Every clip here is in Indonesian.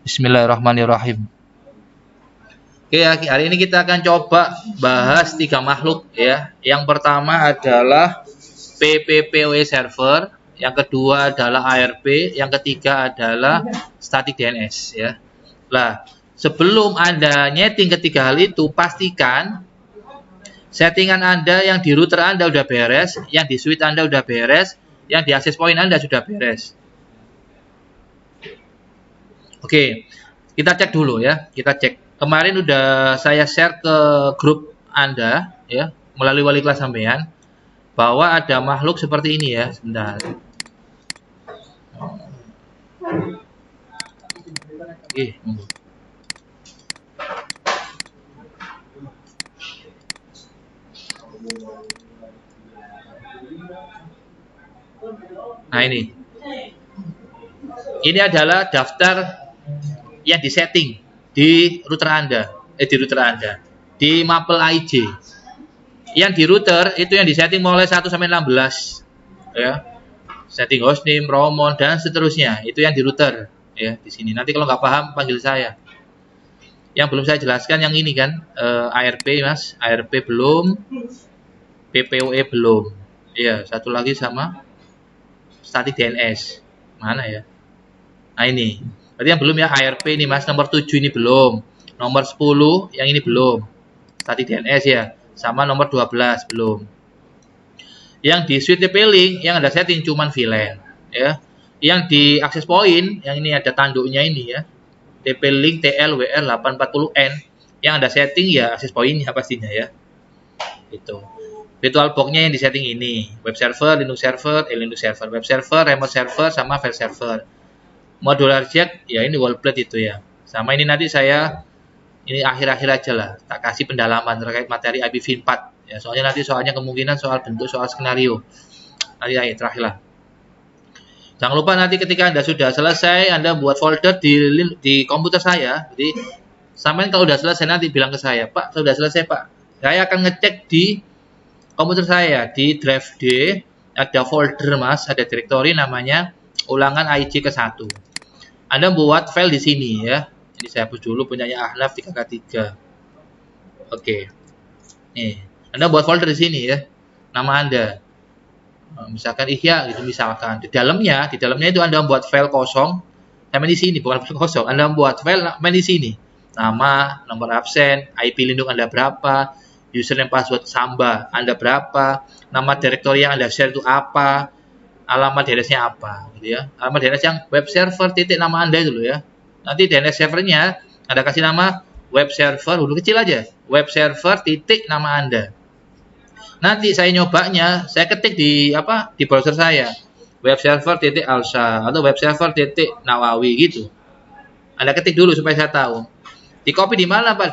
Bismillahirrahmanirrahim. Oke, hari ini kita akan coba bahas 3 makhluk ya. Yang pertama adalah PPPoE server, yang kedua adalah ARP, yang ketiga adalah static DNS ya. Nah, sebelum Anda nyeting ketiga hal itu, pastikan settingan Anda yang di router Anda udah beres, yang di switch Anda udah beres, yang di access point Anda sudah beres. Oke, kita cek dulu ya. Kita cek. Kemarin udah saya share ke grup Anda ya, melalui wali kelas sampean, bahwa ada makhluk seperti ini ya. Sebentar. Oke, nah ini. Ini adalah daftar yang disetting di router Anda, di Maple IJ. Yang di router itu yang disetting mulai 1 sampai 16 ya. Setting hostname, romon dan seterusnya. Itu yang di router ya, di sini. Nanti kalau nggak paham panggil saya. Yang belum saya jelaskan yang ini kan, ARP Mas, ARP belum, PPoE belum. Ya, satu lagi sama static DNS. Mana ya? Nah ini. Berarti yang belum ya ARP ini Mas, nomor 7 ini belum. Nomor 10 yang ini belum. Static DNS ya. Sama nomor 12 belum. Yang di switch TP-Link yang ada setting cuman VLAN ya. Yang di access point yang ini ada tanduknya ini ya. TP-Link TLWR 840N yang ada setting ya access point-nya pastinya ya. Itu. Virtual box-nya yang di setting ini. Web server, Linux server, web server, remote server sama file server. Modular jack ya ini wall plate itu ya. Sama ini nanti saya ini akhir-akhir aja lah, tak kasih pendalaman terkait materi IPv4 ya. Soalnya kemungkinan soal bentuk, soal skenario. Nanti ya, terakhir lah. Jangan lupa nanti ketika Anda sudah selesai, Anda buat folder di komputer saya. Jadi sampai kalau sudah selesai nanti bilang ke saya, Pak, sudah selesai Pak. Saya akan ngecek di komputer saya di drive D ada folder Mas, ada directory namanya ulangan IJ ke-1. Anda buat file di sini ya. Ini saya hapus dulu punyanya Ahnaf 3K3. Oke. Nih, Anda buat folder di sini ya. Nama Anda. Misalkan Ihya gitu misalkan. Di dalamnya itu Anda buat file kosong. Sama di sini bukan file kosong. Anda buat file di sini. Nama, nomor absen, IP lindung Anda berapa, username password Samba Anda berapa, nama directory yang Anda share itu apa, alamat DNS-nya apa gitu ya. Alamat DNS yang web server titik nama Anda itu loh ya. Nanti DNS servernya Anda kasih nama web server huruf kecil aja. Web server titik nama Anda. Nanti saya nyobanya, saya ketik di browser saya. Web server titik alsa atau web server titik nawawi gitu. Anda ketik dulu supaya saya tahu. Di copy di mana Pak?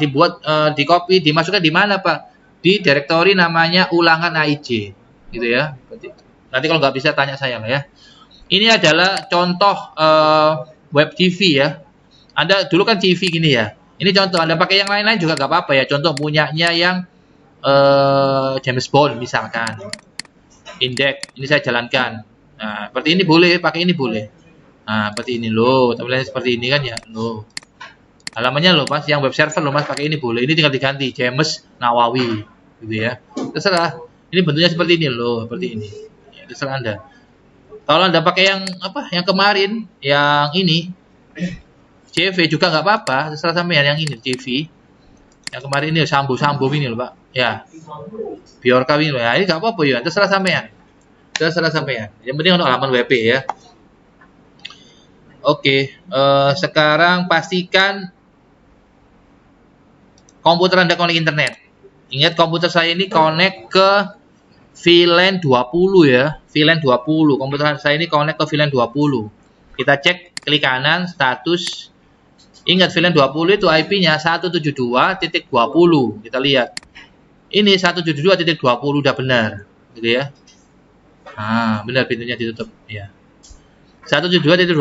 Di copy dimasukkan di mana Pak? Di directory namanya ulangan AIJ gitu ya. Nanti kalau nggak bisa tanya saya lah ya. Ini adalah contoh web TV ya. Anda dulu kan TV gini ya. Ini contoh. Anda pakai yang lain-lain juga nggak apa-apa ya. Contoh punyanya yang James Bond misalkan. Index. Ini saya jalankan. Nah, seperti ini boleh. Pakai ini boleh. Nah, seperti ini loh. Tampilannya seperti ini kan ya. Loh. Halamannya loh Mas. Yang web server loh Mas. Pakai ini boleh. Ini tinggal diganti. James Nawawi. Gitu ya. Terserah. Ini bentuknya seperti ini loh. Seperti ini. Terserah Anda. Kalau Anda pakai yang yang kemarin, yang ini CV juga nggak apa-apa, terserah sampean yang ini CV. Yang kemarin ini Sambo ini loh Pak. Ya. Biorka ini loh. Ya, ini nggak apa-apa ya, terserah sampean. Yang penting untuk halaman WP ya. Oke, sekarang pastikan komputer Anda connect internet. Ingat komputer saya ini connect ke VLAN 20 ya. VLAN 20. Komputer saya ini connect ke VLAN 20. Kita cek klik kanan status. Ingat VLAN 20 itu IP-nya 172.20. Kita lihat. Ini 172.20 udah benar, gitu ya. Nah, benar pintunya ditutup ya. 172.20.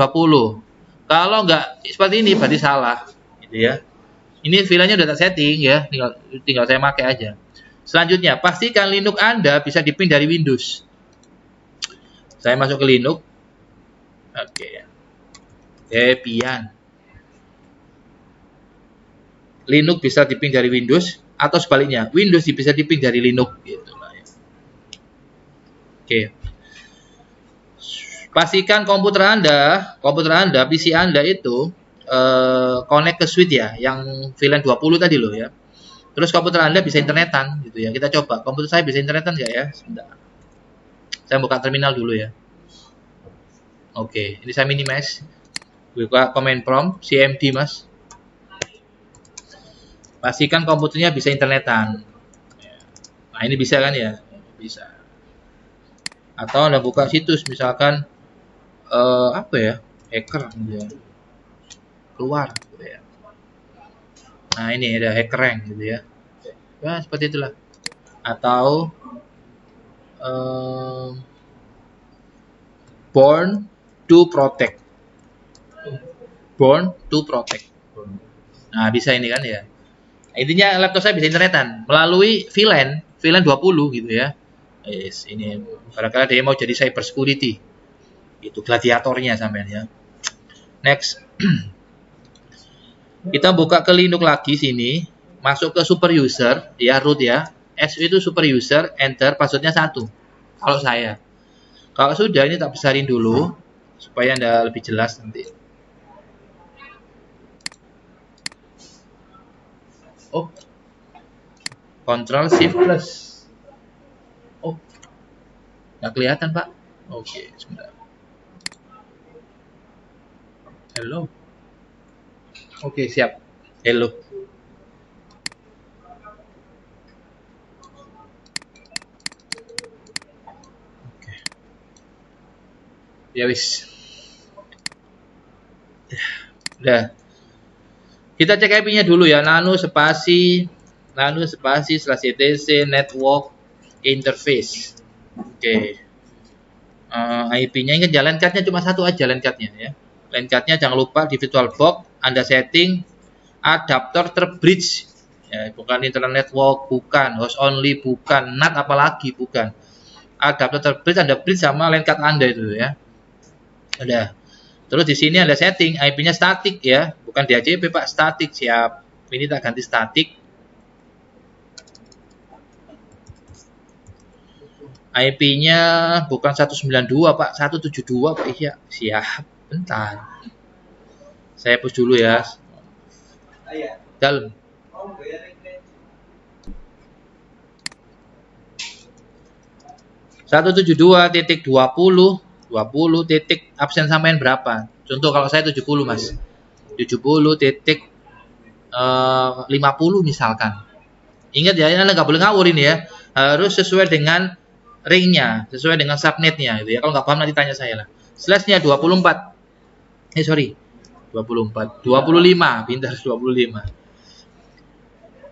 Kalau nggak seperti ini berarti salah, gitu ya. Ini VLAN-nya udah tak setting ya, tinggal saya pakai aja. Selanjutnya, pastikan Linux Anda bisa dipin dari Windows. Saya masuk ke Linux. Oke. Debian. Linux bisa diping dari Windows, atau sebaliknya, Windows bisa diping dari Linux gitu. Oke. Pastikan komputer Anda, PC Anda itu connect ke switch ya, yang VLAN 20 tadi loh ya. Terus komputer Anda bisa internetan gitu ya. Kita coba, komputer saya bisa internetan nggak ya? Sebentar. Saya buka terminal dulu ya. Oke, ini saya minimize. Buka command prompt, cmd mas. Pastikan komputernya bisa internetan. Nah, ini bisa kan ya? Bisa. Atau Anda buka situs misalkan apa ya? Hacker gitu ya. Keluar gitu ya. Nah, ini ada HackerRank gitu ya. Ya, seperti itulah. Atau Born to Protect. Born to Protect. Nah, bisa ini kan ya. Intinya laptop saya bisa internetan melalui VLAN 20 gitu ya. Yes, ini barangkali dia mau jadi cyber security. Itu gladiatornya sampean ya. Next. Kita buka ke Linux lagi sini, masuk ke super user, ya root ya. SU itu super user, enter passwordnya 1. Kalau saya. Kalau sudah ini tak besarin dulu supaya Anda lebih jelas nanti. Oh, Ctrl Shift Plus. Oh, nggak kelihatan Pak. Oke, sebentar. Hello. Oke, siap. Hello. Oke. Ya wis. Udah. Kita cek IP-nya dulu ya, nano spasi /etc network interface. Oke. IP-nya ingat jalan card-nya cuma satu aja LAN card-nya ya. LAN card-nya jangan lupa di VirtualBox Anda setting adapter terbridge. Ya, bukan internet network, bukan host only, bukan NAT apalagi, bukan. Adapter terbridge Anda bridge sama LAN card Anda itu ya. Udah. Terus di sini Anda setting IP-nya statik ya, bukan DHCP Pak, statik. Siap. Ini tak ganti statik. IP-nya bukan 192 Pak, 172 Pak. Iya, siap. Bentar. Saya push dulu ya. Dalam. Satu 20 titik absen sampean berapa? Contoh kalau saya 70 mas, 70 titik 50 misalkan. Ingat ya, Anda nggak boleh ngawur ini ya. Harus sesuai dengan ringnya, sesuai dengan subnetnya gitu ya. Kalau nggak paham nanti tanya saya lah. Slashnya 24. 25, pintar 25.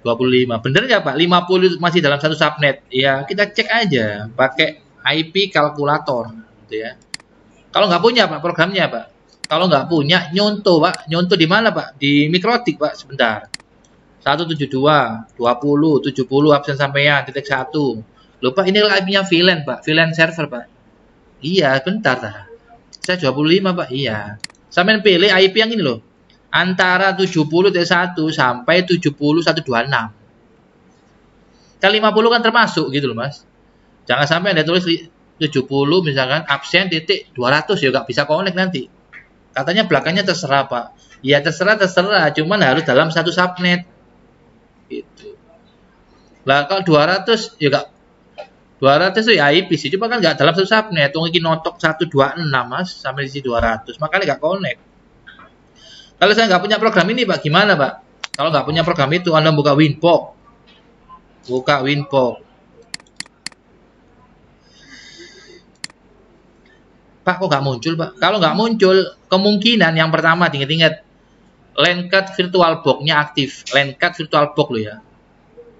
25. Bener nggak Pak? 50 masih dalam satu subnet. Ya, kita cek aja pakai IP kalkulator gitu ya. Kalau nggak punya Pak programnya Pak. Kalau nggak punya nyontoh Pak. Nyontoh di mana Pak? Di mikrotik Pak sebentar. 172, 20, 70 absen sampean titik 1. Lupa ini IP-nya VLAN Pak. VLAN server Pak. Iya, bentar dah. Saya 25 Pak. Iya. Sampean pilih IP yang ini loh. Antara 70.1 sampai 70.126. Kan 50 kan termasuk gitu loh Mas. Jangan sampai Anda tulis 70 misalkan absen titik 200 ya nggak bisa connect nanti. Katanya belakangnya terserah Pak. Ya terserah, cuman harus dalam satu subnet. Gitu. Lah kalau 200 ya nggak, 200 itu ya IP sih, cuma kan nggak dalam satu subnet. Mungkin notok 126 Mas sampai di sini 200, makanya nggak connect. Kalau saya nggak punya program ini Pak, gimana Pak? Kalau nggak punya program itu, Anda buka WinPox. Buka WinPox. Pak kok nggak muncul Pak? Kalau nggak muncul, kemungkinan yang pertama ingat-ingat LAN card VirtualBox-nya aktif. LAN card VirtualBox loh ya.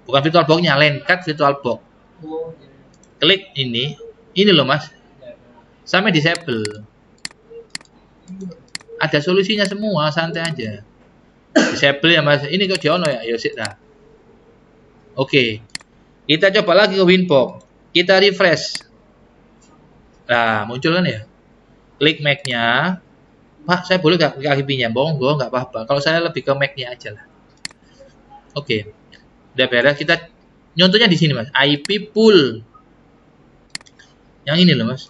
Bukan VirtualBox-nya, LAN card VirtualBox. Klik ini loh Mas. Sampai disable. Ada solusinya semua, santai aja. Disable ya Mas. Ini kok jono ya? Ya sik dah. Oke. Kita coba lagi ke WinPox. Kita refresh. Nah, muncul kan ya? Klik Mac-nya. Pak, saya boleh nggak ke IP-nya? Monggo, nggak apa-apa. Kalau saya lebih ke Mac-nya aja lah. Oke. Udah beres, kita nyontohnya di sini, Mas. IP pool. Yang ini loh, Mas.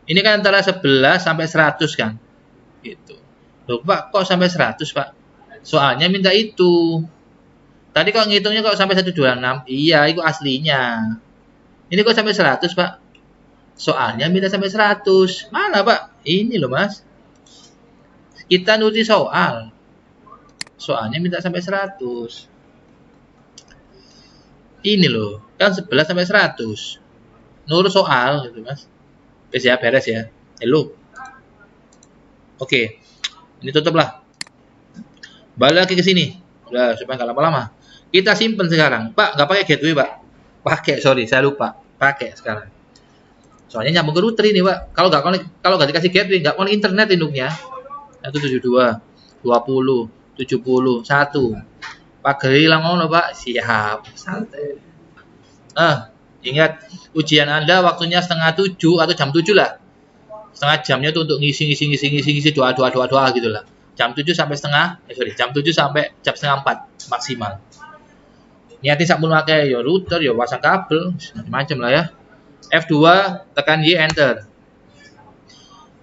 Ini kan antara 11 sampai 100 kan. Gitu. Loh, Pak, kok sampai 100, Pak? Soalnya minta itu. Tadi kok ngitungnya kok sampai 126? Iya, itu aslinya. Ini kok sampai 100, Pak? Soalnya minta sampai 100. Mana, Pak? Ini loh, Mas. Kita nulis soal. Soalnya minta sampai 100. Ini loh, kan 11 sampai 100. Nurut soal gitu, Mas. Beres ya. Hello. Oke. Ini tutup lah. Balik lagi ke sini. Udah, supaya nggak lama-lama. Kita simpen sekarang. Pak, nggak pakai gateway, Pak. Pakai, sorry, saya lupa. Pakai sekarang. Soalnya nyambung ke router ini, Pak. Kalau nggak dikasih gateway, nggak connect internet induknya. 172, 20, 70, 1. Pagari hilang ngono, Pak. Siap. Santai. Ingat, ujian Anda waktunya setengah 7 atau jam 7 lah. Setengah jamnya itu untuk ngisi doa gitu lah. Jam 7 sampai jam 7 sampai jam setengah 4 maksimal. Niatin sampun pakai ya router, ya pasang kabel, macam-macam lah ya. F2 tekan Y enter.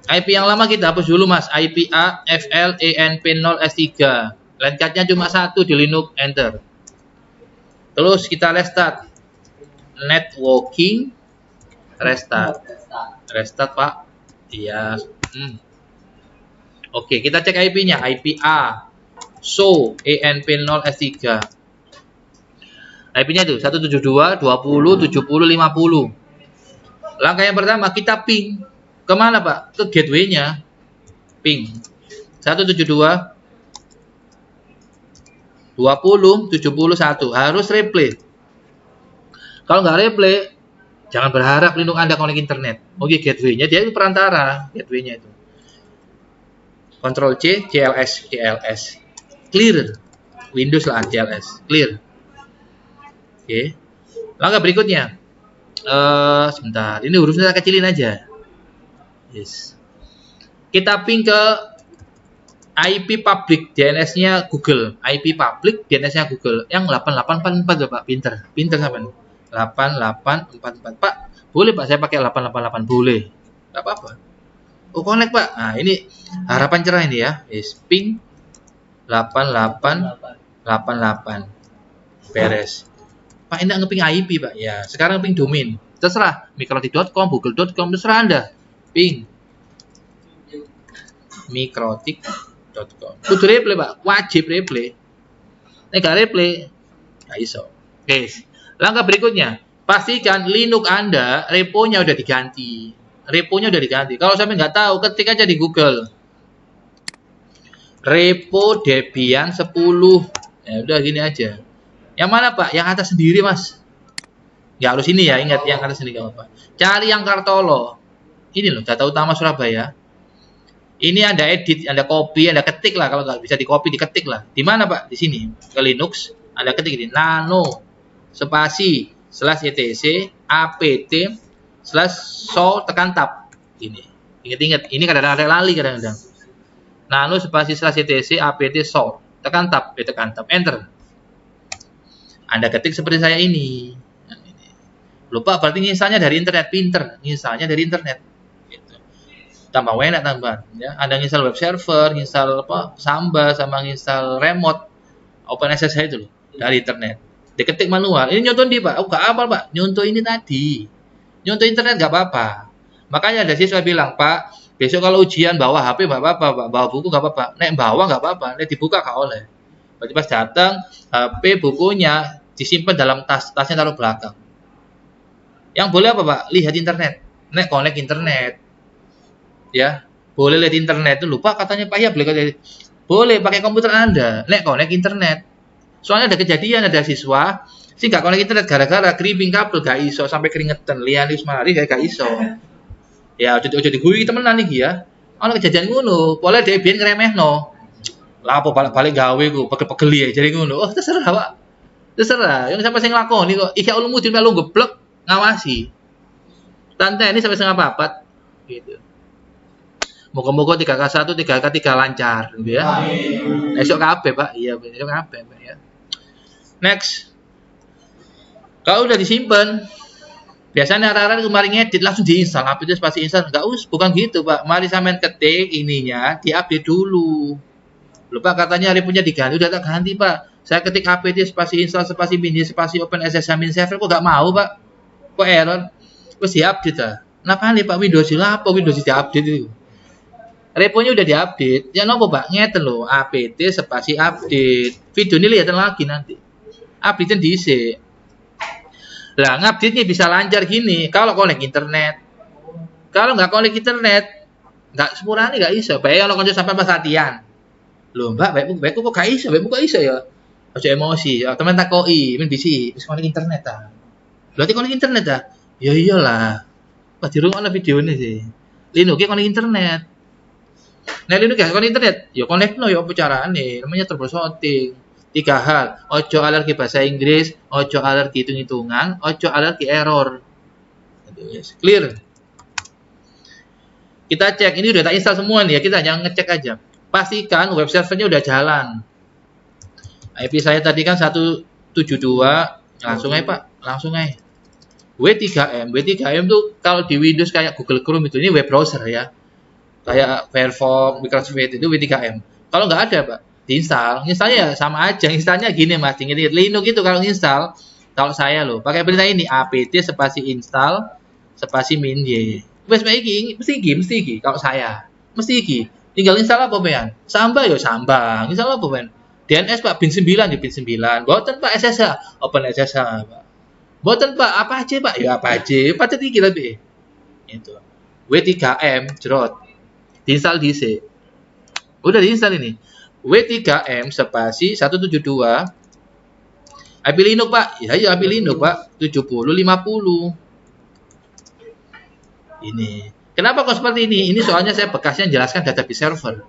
IP yang lama kita hapus dulu, Mas. IP A FL ENP0 S3. Line card-nya cuma 1 di Linux, enter. Terus kita restart. Networking restart. Restart, Pak. Iya. Oke, kita cek IP-nya. IP A show ENP0 S3. IP-nya itu 172, 20, 70, 50. Langkah yang pertama kita ping. Kemana, Pak? Ke gateway-nya. Ping 172 20 71. Harus replay. Kalau nggak replay, jangan berharap Linux Anda connect internet. Oke, gateway-nya dia itu perantara, gateway-nya itu. Ctrl C, CLS. Clear. Windows lah CLS. Clear. Oke. Langkah berikutnya. Sebentar. Ini hurufnya kecilin aja. Yes. Kita ping ke IP public DNS-nya Google. IP public DNS-nya Google. Yang 8844 Pak. Pinter sampean. 8844. Pak, boleh Pak saya pakai 888? Boleh. Enggak apa-apa. Oh, connect, Pak. Nah, ini harapan cerah ini ya. Yes. Ping 8888. Beres. Pak, ini ngeping IP, Pak. Ya, sekarang ping domain. Terserah. Mikrotik.com, google.com, terserah Anda. Ping mikrotik.com. Kudu replay, Pak. Wajib replay. Nggak replay, nggak iso. Oke. Langkah berikutnya, pastikan Linux Anda reponya udah diganti. Kalau sampai nggak tahu, ketik aja di Google. Repo Debian 10. Ya udah gini aja. Yang mana, Pak? Yang atas sendiri, Mas. Ya harus ini ya, ingat yang atas sendiri nggak apa-apa. Cari yang Kartolo. Ini loh, data utama Surabaya. Ini Anda edit, Anda copy, Anda ketik lah. Kalau nggak bisa di copy, diketik lah. Di mana, Pak? Di sini. Ke Linux, Anda ketik ini. Nano, spasi, /etc, apt, /show, tekan tab. Ini. Ingat-ingat. Ini kadang-kadang lali kadang-kadang. Nano, spasi, /etc, apt, show. Tekan tab. Tekan tab. Enter. Anda ketik seperti saya ini. Lupa, berarti nginstalnya dari internet. Pinter. Nginstalnya dari internet. Tambah enak tambah ya. Ada nginstal web server, nginstal Samba, sama nginstal remote OpenSSH itu loh, dari internet. Diketik manual. Ini nyontoh di, Pak. Oh, enggak apa, Pak. Nyontoh ini tadi. Nyontoh internet enggak apa-apa. Makanya ada siswa bilang, Pak, besok kalau ujian bawa HP enggak apa-apa, Pak. Bawa buku enggak apa-apa. Nek bawa enggak apa-apa, nek dibuka enggak oleh. Berarti pas datang, HP bukunya disimpan dalam tasnya taruh belakang. Yang boleh apa, Pak? Lihat internet. Nek connect internet. Ya, boleh lihat internet itu. Lupa katanya Pak ya boleh pakai komputer Anda. Nek connect internet. Soalnya ada kejadian, ada siswa sih nggak connect internet gara-gara kripping kabel gak iso sampai keringetan. Lihat mari gak iso. Ya, ojo diguyui temenan iki ya. Ono kejadian ngono, boleh dia biyen ngremehno. Lah apa balik gawe ku pegel-pegel ya jadi ngono. Oh, terserah, Pak. Terserah. Yang sampai sing nglakoni kok iki ulmu di melu geblek ngawasi. Santai ini sampai setengah 4 gitu. Moga-moga 3K1, 3K3 lancar gitu ya. Esok kabeh, Pak. Iya, besok kabeh, Pak ya. Next. Kalau udah disimpan, biasanya arah-arah kemarin ngedit langsung diinstal, APT spasi install. Enggak bukan gitu, Pak. Mari sampean ketik ininya, diupdate dulu. Lupa katanya repo-nya diganti, udah tak ganti, Pak. Saya ketik APT spasi install spasi mini spasi open SSH min server kok enggak mau, Pak. Kok error? Terus diupdate ah. Kenapa nih, Pak? Windows apa Windows diupdate itu? Reponya udah diupdate. Ya nopo, Pak? Ngeten loh, APT spasi update. Video ini lihat lagi nanti. Update diisi. Lah, ngupdate-nya bisa lancar gini kalau connect internet. Kalau nggak connect internet, nggak sepurane nggak iso. Bae kalau konco sampai pas latihan. Loh, Mbak, baikku kok gak iso? Baikku kok iso ya? Aja emosi. Ya, teman takoki, men bisi, wis connect internet ta. Berarti connect internet ta? Ya iyalah. Pas dirungokno videone sih. Linux ki connect internet. Nah, Linux gak connect internet, ya connect-no ya apa carane? Namanya troubleshooting. 3 hal, ojo alergi bahasa Inggris, ojo alergi hitung-hitungan, ojo alergi error. Yes. Clear. Kita cek, ini udah tak install semua nih ya, kita hanya ngecek aja. Pastikan web servernya udah jalan. IP saya tadi kan 172, langsung aja Pak, langsung aja. W3M tuh kalau di Windows kayak Google Chrome itu, ini web browser ya. Kayak Firefox, Microsoft Edge itu W3M. Kalau nggak ada Pak, diinstal, installnya ya sama aja, installnya gini Mas, ingat Linux itu kalau install, kalau saya loh, pakai perintah ini apt spasi install spasi min y. Wes mesti iki kalau saya. Mesti iki. Tinggal install apa Ben? Samba yo samba. Install apa Ben? DNS Pak bin 9 ya bin 9. Boten Pak SSH, open SSH Pak. Boten Pak apa aja Pak? Ya apa aja. Pacet iki lebih. Itu. W3M jerot. Diinstal DC. Udah diinstal ini. W3M spasi 172 IP Linux Pak. Ya IP Linux Pak 7050. Ini. Kenapa kok seperti ini? Ini soalnya saya bekasnya jelaskan database server.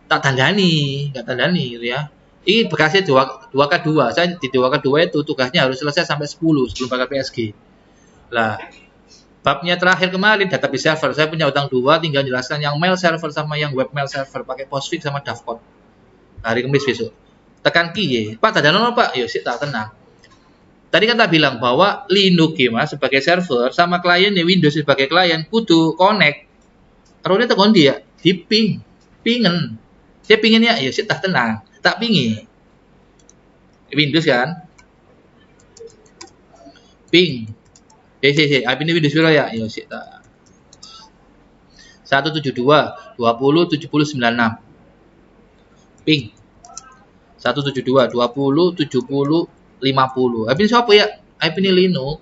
Tak tandani, enggak tandani gitu ya. Ini bekasnya 2K2. Saya di 2K2 itu tugasnya harus selesai sampai 10 sebelum pakai PSG. Lah, babnya terakhir kemarin database server. Saya punya utang 2, tinggal jelaskan yang mail server sama yang web mail server pakai Postfix sama Davcode. Hari Kamis besok. Tekan key. Pak, tak ada nono Pak. Yo sih tak tenang. Tadi kan tak bilang bahwa Linux Mas sebagai server sama kliennya Windows sebagai klien kudu connect. Terus tekan dia di pingen. Saya pinginnya ya sih tak tenang. Tak pingin. Windows kan. Ping. IP ini Windows berapa ya? Ya sih tak. 172 20 70 96. Ping 172 20 70 50. IP ini siapa ya? IP ini Linux.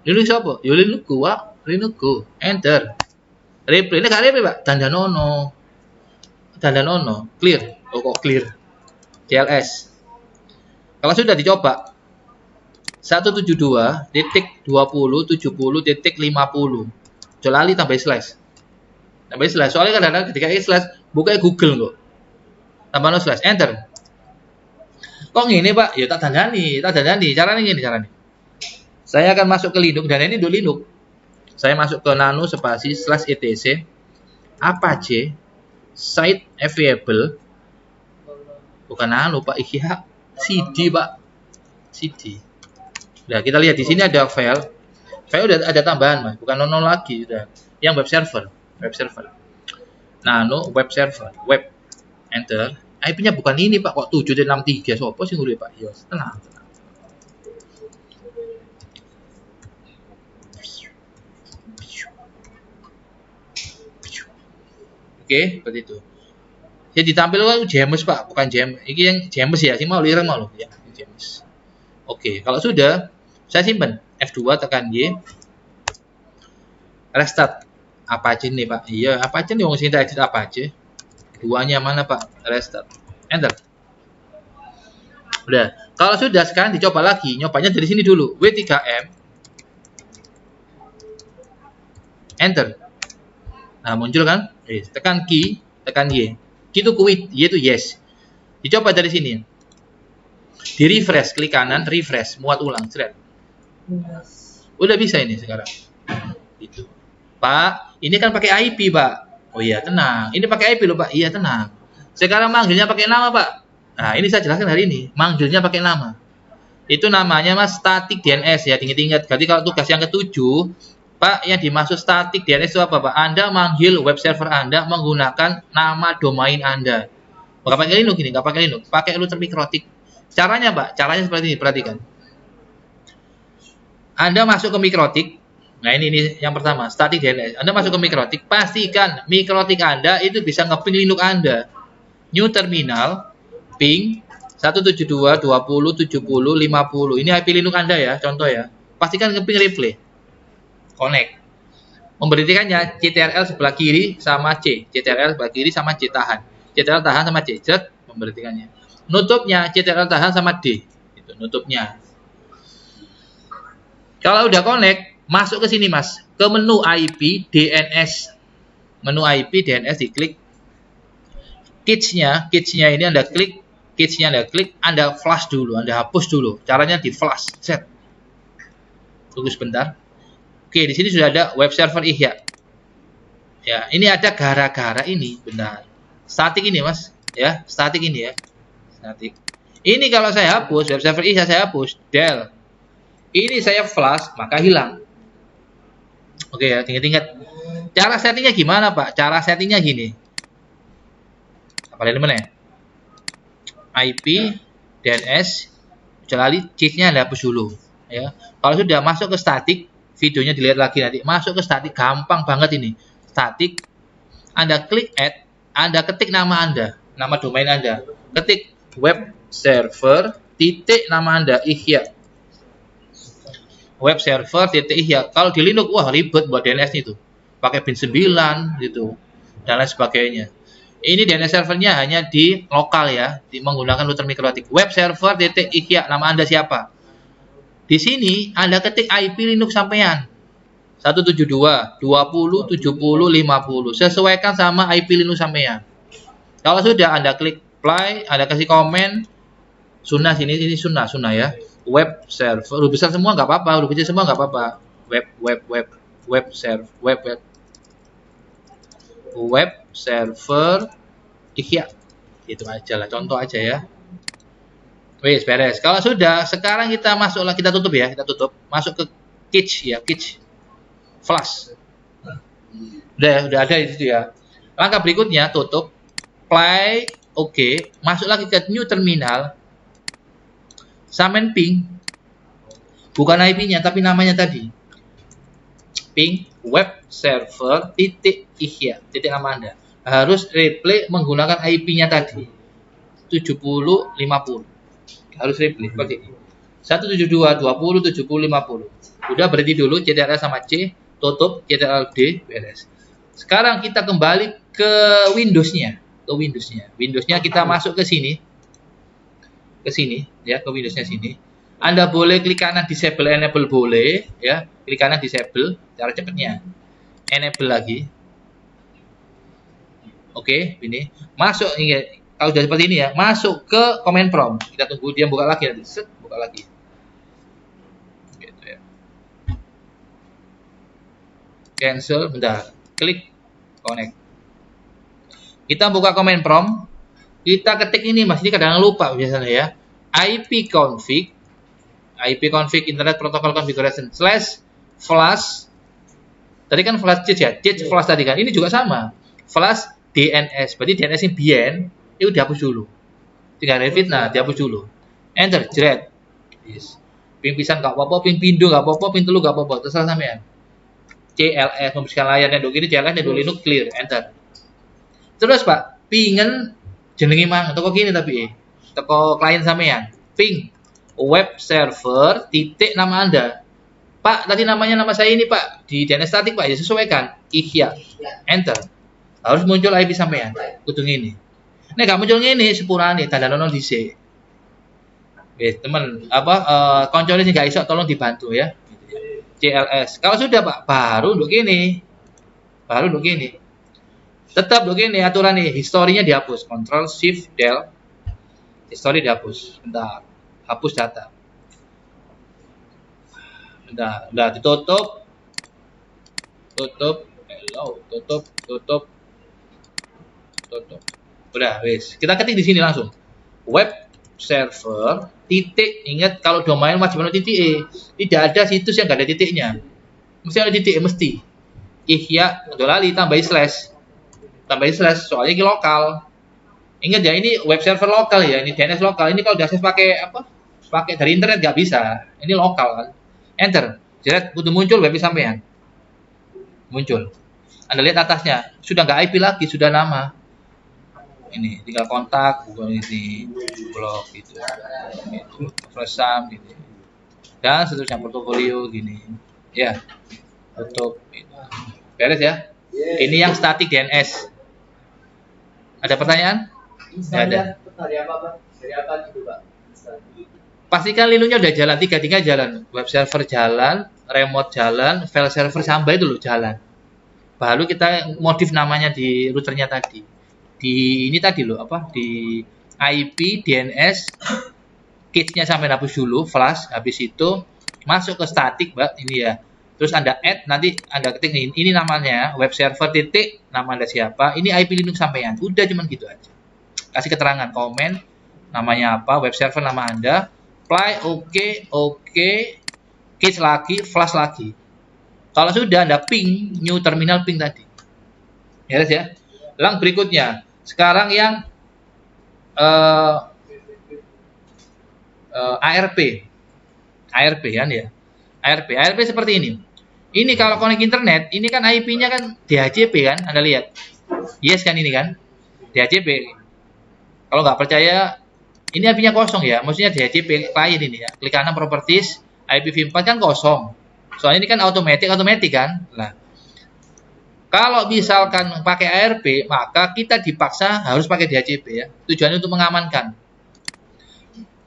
Linux siapa? Ya Linux gua, Linux go. Enter. Replay ini gak replay Pak. Dandanono. Clear. Oh kok clear. CLS. Kalau sudah dicoba 172.20.70.50. Jolali tambah slash. Soalnya kadang-kadang ketika slash buka Google kok. Tambah no slash. Enter. Kok gini Pak? Ya tak dandani. Caranya gini caranya. Saya akan masuk ke Linux dan ini dulu Linux. Saya masuk ke nano spasi / etc. Apache site available. Bukan nano Pak, iya CD Pak. CD. Nah, kita lihat di sini ada file. File udah ada tambahan Mas, bukan nano lagi sudah. Yang web server. Nano web server, web. Enter. IP-nya bukan ini Pak, kok 7.63. Sopo sing ngurip Pak? Ya, tenang. Oke, seperti itu. Ya ditampilkan James Pak, bukan James. Ini yang James ya, sih mau lihat mau loh ya, James. Oke, kalau sudah saya simpan F2 tekan Y. Restart. Apa aja nih Pak? Iya, apa aja nih wong sing tak edit apa aja? Duanya mana Pak? Restart. Enter. Udah. Kalau sudah sekarang dicoba lagi. Nyobanya dari sini dulu. W3M. Enter. Nah, muncul kan? Tekan key, tekan Y. Key itu quit, Y itu yes. Dicoba dari sini. Di refresh, klik kanan, refresh, muat ulang, thread. Udah bisa ini sekarang. Itu. Pak, ini kan pakai IP, Pak. Oh iya, tenang. Ini pakai IP loh, Pak. Iya, tenang. Sekarang manggilnya pakai nama, Pak. Nah, ini saya jelaskan hari ini. Manggilnya pakai nama. Itu namanya Mas static DNS ya, ingat-ingat. Jadi kalau tugas yang ketujuh, Pak, yang dimaksud static DNS itu apa, Pak? Anda manggil web server Anda menggunakan nama domain Anda. Nggak pakai Linux ini, nggak pakai Linux, pakai router mikrotik. Caranya, Pak, caranya seperti ini, perhatikan. Anda masuk ke mikrotik. Nah, ini yang pertama, static DNS. Anda masuk ke mikrotik, pastikan mikrotik Anda itu bisa nge-ping Linux Anda. New terminal, ping 172.20.70.50. Ini IP Linux Anda ya, contoh ya. Pastikan nge-ping replay. Connect. Memberhentikannya CTRL sebelah kiri sama C. CTRL sebelah kiri sama C, tahan. CTRL tahan sama C. Cet, memberhentikannya. Nutupnya CTRL tahan sama D. Itu nutupnya. Kalau udah connect, masuk ke sini Mas. Ke menu IP DNS. Menu IP DNS diklik. Cache-nya ini Anda klik. Cache-nya Anda klik, Anda flash dulu, Anda hapus dulu. Caranya di flash, set. Tunggu sebentar. Oke, di sini sudah ada web server Ihya. Ya, ini ada gara-gara ini, benar. Statik ini, Mas, ya, statik ini ya. Statik. Ini kalau saya hapus web server Ihya, saya hapus del. Ini saya flash, maka hilang. Oke ya, ingat-ingat. Cara settingnya gimana, Pak? Cara settingnya gini. Apa teman ya? IP, DNS, kecuali cheat-nya Anda hapus dulu. Ya. Kalau sudah masuk ke statik, videonya dilihat lagi nanti. Masuk ke statik, gampang banget ini. Statik, Anda klik add, Anda ketik nama Anda, nama domain Anda. Ketik web server, titik nama Anda, Ihya. Web server, titik Ihya. Kalau di Linux, wah ribet buat DNS itu. Pakai bin 9, gitu. Dan lain sebagainya. Ini DNS servernya hanya di lokal ya, menggunakan router mikrotik. Web server titik Ihya, nama Anda siapa? Di sini Anda ketik IP Linux sampean. 172.20.70.50. Sesuaikan sama IP Linux sampean. Kalau sudah Anda klik apply, Anda kasih komen. Sunnah sini, ini sunnah ya. Web server, huruf besar semua nggak apa-apa, huruf kecil semua nggak apa-apa. Web server Ihya. Itu aja lah, contoh aja ya. Wes beres. Kalau sudah, sekarang kita masuklah, kita tutup ya, kita tutup. Masuk ke cache ya, cache. Flash. Udah ada di situ ya. Langkah berikutnya tutup, play, oke. Masuk lagi ke new terminal. Samen ping. Bukan IP-nya tapi namanya tadi. Ping web server titik Ihya, titik nama Anda. Harus replay menggunakan IP-nya tadi. 7050. Harus replay seperti ini. 172.20.70.50. Udah berhenti dulu, CTRL sama C, tutup, CTRL D, beres. Sekarang kita kembali ke Windows-nya, Windows-nya kita masuk ke sini. Ke sini ya, ke Windows-nya sini. Anda boleh klik kanan disable enable, boleh ya. Klik kanan disable, cara cepatnya. Enable lagi. Oke, ini. Masuk ini. Kalau sudah seperti ini ya, masuk ke command prompt. Kita tunggu dia buka lagi nanti. Set, buka lagi. Gitu ya. Cancel, bentar. Klik connect. Kita buka command prompt. Kita ketik ini, Mas. Ini kadang lupa biasanya ya. ipconfig internet protocol configuration /flash. Tadi kan flash cheat ya, cheat flash tadi kan. Ini juga sama. Flash DNS. Berarti DNS yang bien itu dihapus dulu. Tinggal revit, nah dihapus dulu. Enter, jret. Yes. Ping pisan nggak apa-apa, ping pindo nggak apa-apa, ping telu nggak apa-apa. Terserah sampean. CLS membersihkan layarnya dulu ini, CLS dulu Linux clear. Enter. Terus Pak, pingen jenengi mang toko gini tapi toko klien sampean. Ping web server titik nama Anda. Pak, tadi namanya nama saya ini Pak, di DNS statik Pak, ya sesuaikan. Ihya. Enter. Harus muncul IP sampean. Kudu ngene. Nek gak muncul ngene sepurane tanda nol dhisik. Oke, teman, koncone sing gak iso tolong dibantu ya. CLS. Kalau sudah Pak, baru nduk gini. Tetap nduk gini aturan nih, historinya dihapus. Ctrl Shift Del. History dihapus. Bentar. Hapus data. Udah ditutup. Tutup. Udah, wes. Kita ketik di sini langsung. Web server titik, ingat kalau domain wajib ada titik e. Tidak ada situs yang nggak ada titiknya. Mesti ada titik e, mesti. Ihya Dolali tambahin slash. Tambahin slash soalnya ini lokal. Ingat ya, ini web server lokal ya, ini DNS lokal. Ini kalau diakses pakai apa? Pakai dari internet nggak bisa. Ini lokal kan. Enter. Jadi butuh muncul web sampean. Muncul. Anda lihat atasnya, sudah nggak IP lagi, sudah nama. Ini tinggal kontak, bukan ini blog gitu, Fresam gitu, dan seterusnya portofolio gini, ya, tutup, beres ya. Ini yang static DNS. Ada pertanyaan? Nggak ada. Dari apa, Pak? Dari apa gitu, Pak? Pastikan Linux-nya udah jalan, tiga jalan, web server jalan, remote jalan, file server sampai itu loh jalan. Baru kita modif namanya di routernya tadi. Di ini tadi loh apa di IP DNS cache-nya sampai hapus dulu flash, habis itu masuk ke static Mbak, ini ya, terus Anda add, nanti Anda ketik ini namanya web server titik nama Anda siapa, ini IP Linux sampean, udah cuman gitu aja, kasih keterangan komen namanya apa, web server nama Anda, apply, oke, cache lagi, flash lagi. Kalau sudah Anda ping new terminal ping tadi, ya. Lang berikutnya sekarang yang ARP kan ya. ARP seperti ini. Ini kalau connect internet, ini kan IP-nya kan DHCP kan, Anda lihat. Yes kan ini kan? DHCP. Kalau nggak percaya, ini IP-nya kosong ya. Maksudnya DHCP client ini ya. Klik kanan properties, IPv4 kan kosong. Soalnya ini kan otomatis kan. Nah, kalau misalkan pakai ARP, maka kita dipaksa harus pakai DHCP ya. Tujuannya untuk mengamankan.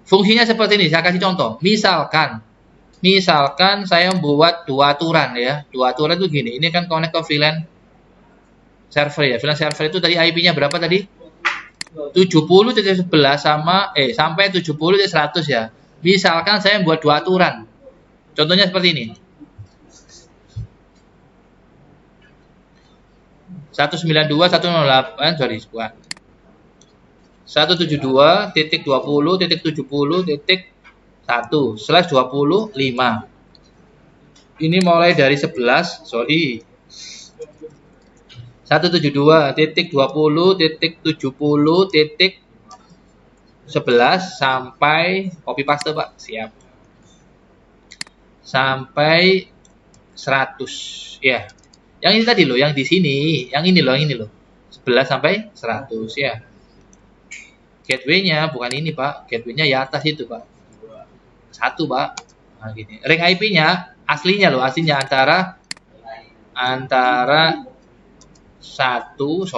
Fungsinya seperti ini, saya kasih contoh. Misalkan saya membuat dua aturan ya. Dua aturan itu gini, ini kan connect ke VLAN server ya. VLAN server itu tadi IP-nya berapa tadi? 70.11 sampai 70.100 ya. Misalkan saya membuat dua aturan. Contohnya seperti ini. 172.168.20.20.1/20.5. Ini mulai dari 11, 172.20.70.11 sampai copy paste Pak, siap. Sampai 100 ya. Yang ini tadi loh, yang di sini, yang ini loh. 11 sampai 100 ya. Gateway-nya bukan ini, Pak. Gateway-nya ya atas itu, Pak. 1, Pak. Nah, gini. Ring IP-nya aslinya antara 2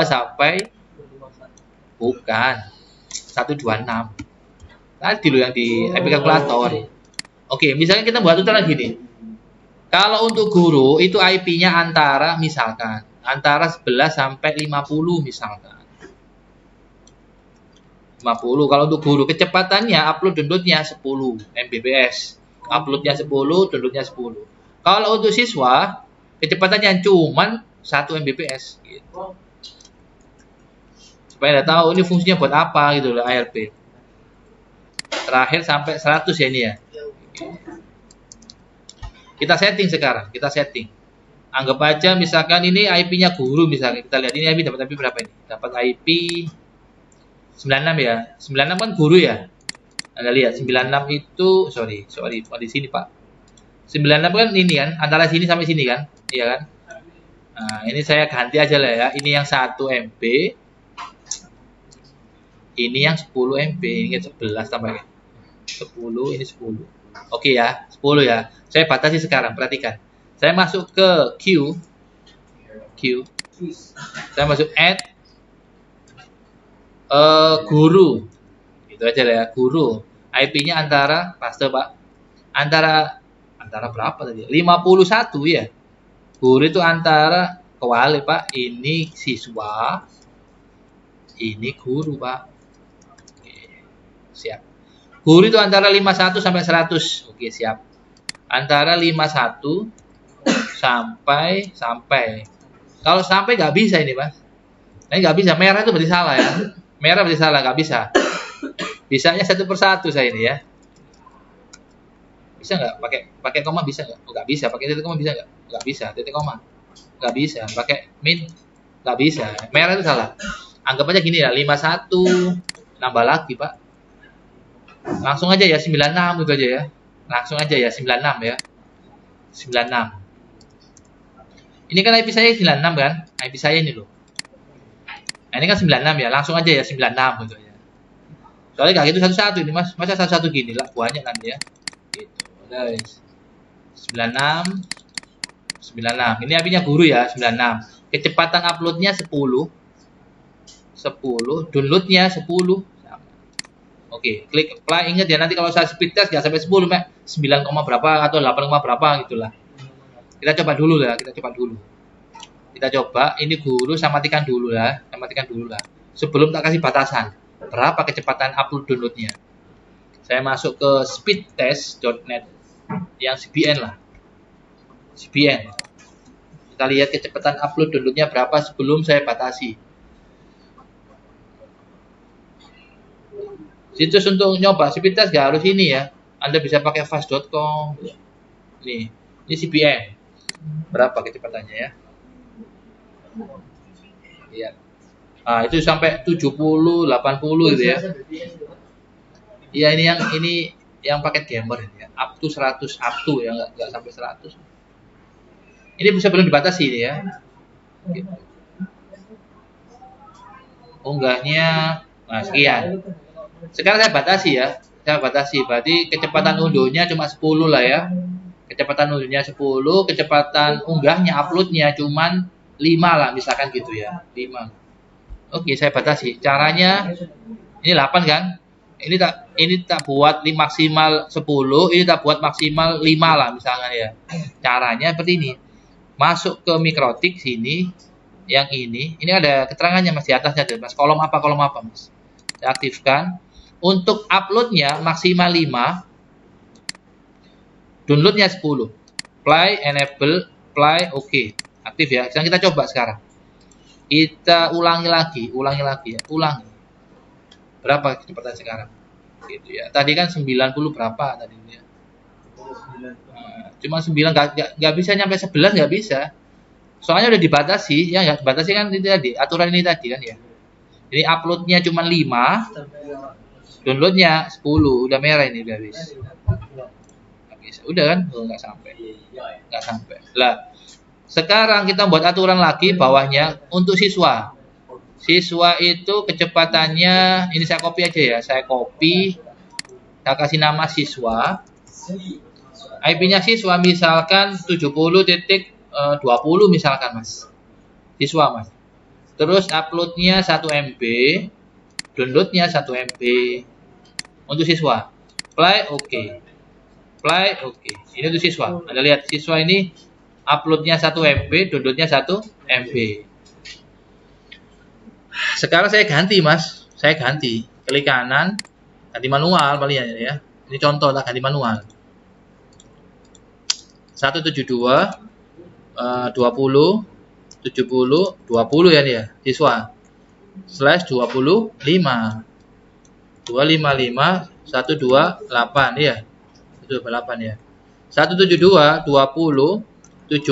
sampai bukan 126. Tadi loh yang di IP kalkulator. Oke, misalnya kita buat aturan gini. Kalau untuk guru itu IP-nya antara 11 sampai 50 misalkan. 50. Kalau untuk guru kecepatannya upload downloadnya 10 Mbps. Uploadnya 10, downloadnya 10. Kalau untuk siswa kecepatannya cuma 1 Mbps gitu. Supaya Anda tahu ini fungsinya buat apa gitu loh ARP. Terakhir sampai 100 ya ini ya. Kita setting sekarang, Anggap aja misalkan ini IP-nya guru misalnya. Kita lihat ini IP dapat IP berapa ini? Dapat IP 96 ya. 96 kan guru ya. Anda lihat 96 itu sorry, di sini Pak. 96 kan ini kan, antara sini sampai sini kan? Iya kan? Nah, ini saya ganti aja lah ya. Ini yang 1 MB. Ini yang 10 MB, ini 11 tambah 10, ini 10. Oke ya, 10 ya. Saya batasi sekarang, perhatikan. Saya masuk ke Q. Saya masuk add guru. Itu aja lah ya, guru. IP-nya antara paste, Pak. Antara berapa tadi? 51 ya. Guru itu antara kewali, Pak. Ini siswa. Ini guru, Pak. Oke, siap. Guru itu antara 51 sampai 100. Oke, siap. Antara 51 sampai. Kalau sampai nggak bisa ini, Mas. Ini nggak bisa. Merah itu berarti salah ya. Merah berarti salah, nggak bisa. Bisanya satu persatu saya ini ya. Bisa nggak? Pakai koma bisa nggak? Nggak bisa. Pakai titik koma bisa nggak? Nggak bisa. Titik koma nggak bisa. Pakai min nggak bisa. Merah itu salah. Anggap aja gini ya, 51 nambah lagi Pak. Langsung aja ya 96 gitu aja ya. Langsung aja ya 96 ya. 96. Ini kan IP saya 96 kan? IP saya ini loh. Nah, ini kan 96 ya. Langsung aja ya 96 gitu ya. Soalnya nggak gitu satu-satu ini Mas. Masa satu-satu gini lah banyak nanti ya. Gitu. Guys. 96 96. Ini IP-nya guru ya 96. Kecepatan uploadnya 10. 10, downloadnya 10. Oke, klik apply. Ingat ya nanti kalau saya speed test nggak sampai 10, Mek. 9, berapa atau 8, berapa gitulah. Kita coba dulu lah, kita coba dulu. Kita coba, ini guru saya matikan dulu lah, Sebelum tak kasih batasan, berapa kecepatan upload downloadnya. Saya masuk ke speedtest.net yang CBN lah. CBN. Kita lihat kecepatan upload downloadnya berapa sebelum saya batasi. Situs untuk nyoba speed test gak harus ini ya. Anda bisa pakai fast.com. Ini CBN. Berapa kecepatannya ya? Iya. Ah, itu sampai 70, 80 gitu ya. Iya, ini yang paket gamer ini ya. Up to 100 up to ya, enggak sampai 100. Ini bisa belum dibatasi ini ya. Gitu. Unggahnya sekian. Sekarang saya batasi ya. Berarti kecepatan unduhnya cuma 10 lah ya. Kecepatan unduhnya 10, kecepatan unggahnya uploadnya cuma 5 lah misalkan gitu ya. 5. Oke, saya batasi. Caranya ini 8 kan? Ini tak buat maksimal 10, ini tak buat maksimal 5 lah misalkan ya. Caranya seperti ini. Masuk ke mikrotik sini yang ini ada keterangannya Mas di atasnya tuh, Mas. Kolom apa Mas? Saya aktifkan. Untuk uploadnya maksimal 5, downloadnya 10. Play, enable, play, oke. Aktif ya. Sekarang kita coba sekarang. Kita ulangi lagi ya. Ulangi. Berapa kecepatan sekarang? Gitu ya. Tadi kan 90 berapa tadi ya? Cuma 9 nggak bisa nyampe 11 nggak bisa. Soalnya udah dibatasi, ya nggak dibatasi kan itu tadi, aturan ini tadi kan ya. Ini uploadnya cuma 5. Downloadnya 10, udah merah ini udah habis. Udah kan? Nggak sampai. Lah, sekarang kita buat aturan lagi bawahnya untuk siswa. Siswa itu kecepatannya, ini saya copy aja ya. Saya kasih nama siswa. IP-nya siswa misalkan 70.20 misalkan Mas. Siswa Mas. Terus uploadnya 1 MB, downloadnya 1 MB. Untuk siswa. Play oke. Ini untuk siswa. Anda lihat siswa ini uploadnya 1 MB, downloadnya 1 MB. Sekarang saya ganti Mas. Klik kanan, ganti manual paling ya. Ini contoh lah ganti manual. 172 20 70 20 ya dia siswa /25 255 128 ya. 128 ya. 172 20 70 1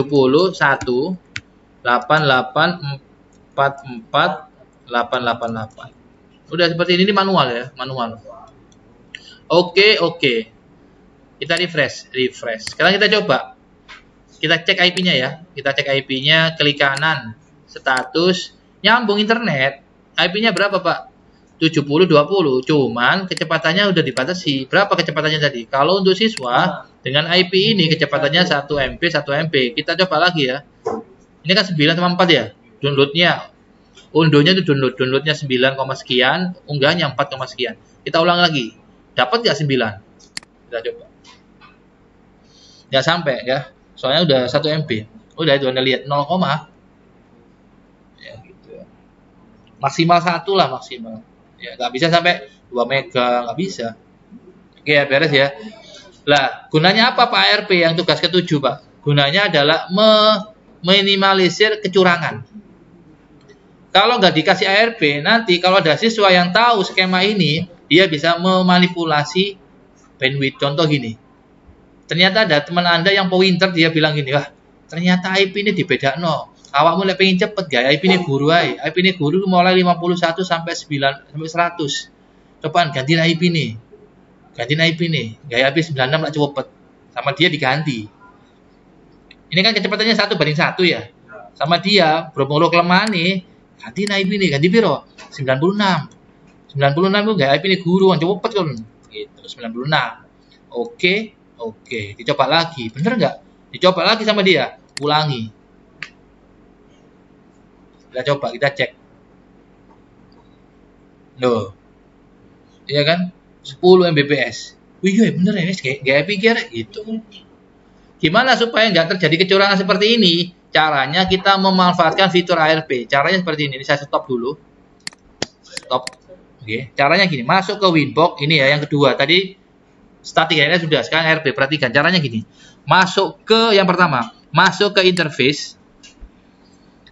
88 44 888. Udah seperti ini manual ya, manual. Oke. Kita refresh. Sekarang kita coba. Kita cek IP-nya ya. Kita cek IP-nya, klik kanan, status, nyambung internet. IP-nya berapa, Pak? 7020. Cuman kecepatannya udah dibatasi. Berapa kecepatannya tadi? Kalau untuk siswa dengan IP ini kecepatannya 1 MB, 1 MB. Kita coba lagi ya. Ini kan 9,4 ya. Downloadnya. Unduhnya itu downloadnya 9, sekian, unggahnya 4, sekian. Kita ulang lagi. Dapat nggak 9? Kita coba. Nggak sampai ya. Soalnya udah 1 MB. Udah itu Anda lihat 0, ya gitu. Maksimal 1 lah maksimal. Ya nggak bisa sampai 2 mega, nggak bisa. Oke ya, beres ya. Lah, gunanya apa Pak ARP yang tugas ke-7, Pak? Gunanya adalah meminimalisir kecurangan. Kalau nggak dikasih ARP, nanti kalau ada siswa yang tahu skema ini, dia bisa memanipulasi bandwidth. Contoh gini, ternyata ada teman Anda yang pointer, dia bilang gini, wah ternyata IP ini dibedakno. Awakmu lek pengen cepet gak IP ini guru ae. IP ini guru mulai 51 sampai 9 sampai 100. Cobaan ganti IP ini. Ganti IP ini. Gaya IP 96 lah cepet. Sama dia diganti. Ini kan kecepatannya 1 banding 1 ya. Sama dia, bro kelemahan nih, ganti IP ini, ganti piro? 96. 96 itu gaya IP ini guru, cepet kan. Gitu, 96. Oke. Dicoba lagi. Bener nggak? Dicoba lagi sama dia. Ulangi. Kita coba, kita cek. Loh. Iya kan? 10 Mbps. Wih, iya bener ya, gak pikir gitu. Gimana supaya nggak terjadi kecurangan seperti ini? Caranya kita memanfaatkan fitur ARP. Caranya seperti ini. Ini saya stop dulu. Stop. Oke. Caranya gini, masuk ke Winbox. Ini ya yang kedua. Tadi static airnya sudah, sekarang ARP. Perhatikan caranya gini. Masuk ke yang pertama, masuk ke interface.